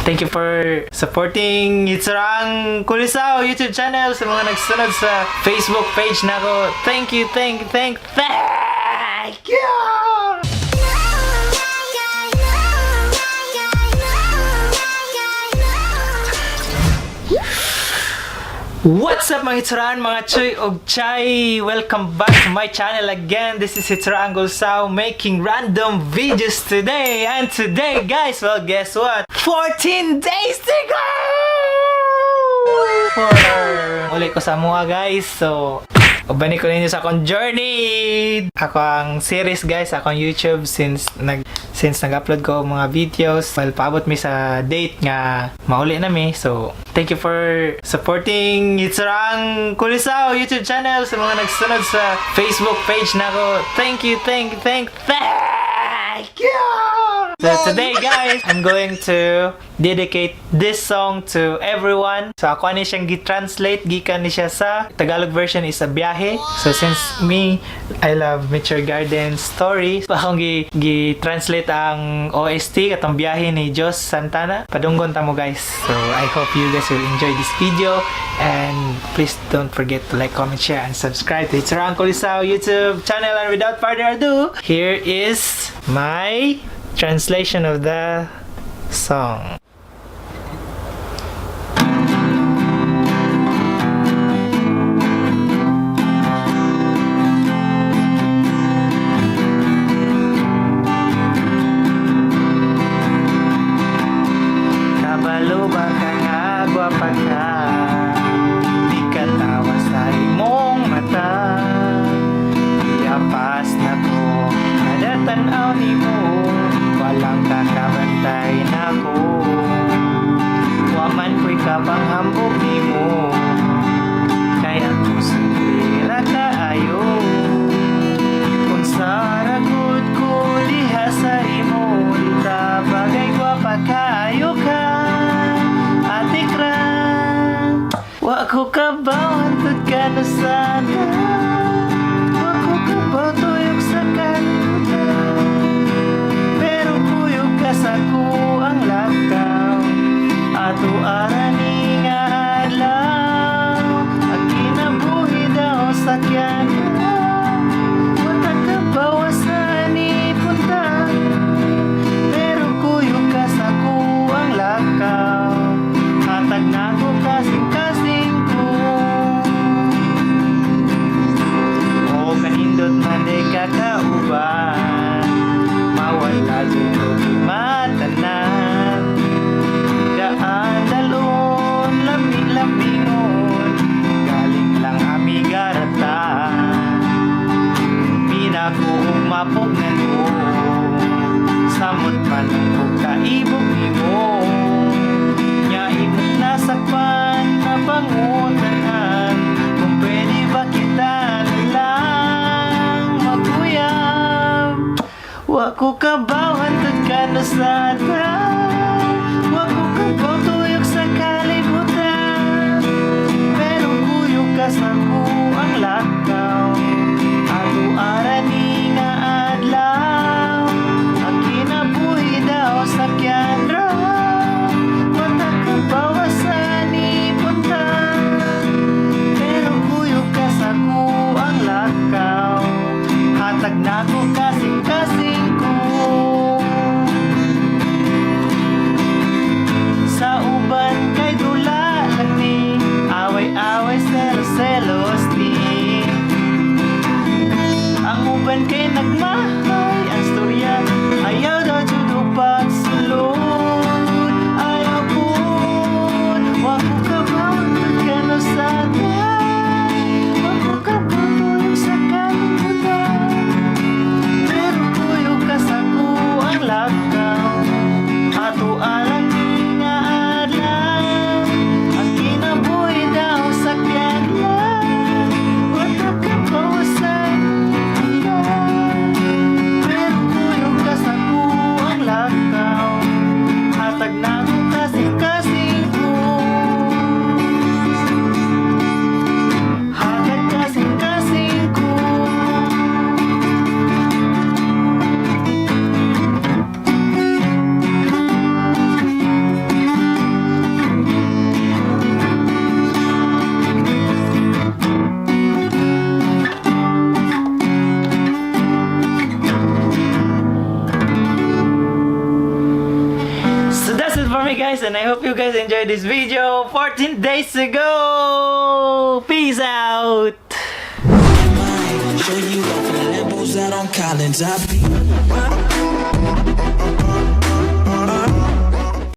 thank you for supporting Hitsuraang Kulisaw YouTube channel. Sa mga nagsunod sa Facebook page na ko, thank you. What's up mga hitsuraan, mga choy og chay? Welcome back to my channel again. This is Hitsuraang Kulisaw making random videos today. And today guys, well guess what? 14 days to go! Uli ko sa mga guys. So, ubani ko ninyo sa akong journey. Ako ang series guys, akong YouTube since nag-upload ko mga videos. Well, paabot mi sa date nga mauli na mi. So, thank you for supporting Hitsuraang Kulisaw YouTube channel. Sa mga nagsunod sa Facebook page na ko, thank you. So today guys, I'm going to dedicate this song to everyone. So ako ani siyang gi-translate, gikan ni siya sa Tagalog version is a Byahe. So since me, I love Mature Garden story, so akong gi-translate ang OST katong Byahe ni Diyos Santana. Padunggon ta mo guys. So I hope you guys will enjoy this video, and please don't forget to like, comment, share, and subscribe to Hitsuraang Kulisaw YouTube channel. And without further ado, here is my translation of the song. Kabalo ba ka nga, gwapa ka, di ka tawa sa imong mata, iapas na ko, kada tanaw ni mo, walang kakabantay na ko. Waman ko'y kapanghambog ni mo, kaya ko sumira kaayo. Kung sa ragod ko diha sa imo, lita bagay gwapa kaayo ka, ate kra. Wa ko kabaw, hantod ka na sana, wa ko kabaw, tuyok sa kalimutan. Ako ang lakaw, ato arani nga adlaw, ang kinabuhi daw sa kiyana, wala ka bawasan ni punta, pero kuyo ka sa ko ang lakaw, hatag na ko kasing-kasing ko. O kanindot man di kakauban, mawala dito matanan, daan dalon, laming-lamingon, galing lang amigaratan, pinako umapog na no, samot man ang kaibog ni mo, nya imot nasakpan na pangutanan, kung pwede ba kita lang maguyab. Wa ko kabaw, hantod ka na sana, wa ko kabaw, tuyok sa kalibutan, pero kuyok ka sa ko ang lakaw, ato arani nga adlaw, ang kinabuhi daw sa kyanra, wala ka bawasan ni punta, pero kuyok ka sa ko ang lakaw, hatag na ko kasing-kasing ko. that's it for me, guys, and I hope you guys enjoyed this video. 14 days to go. Peace out. Show you off the Lambos out on Collins.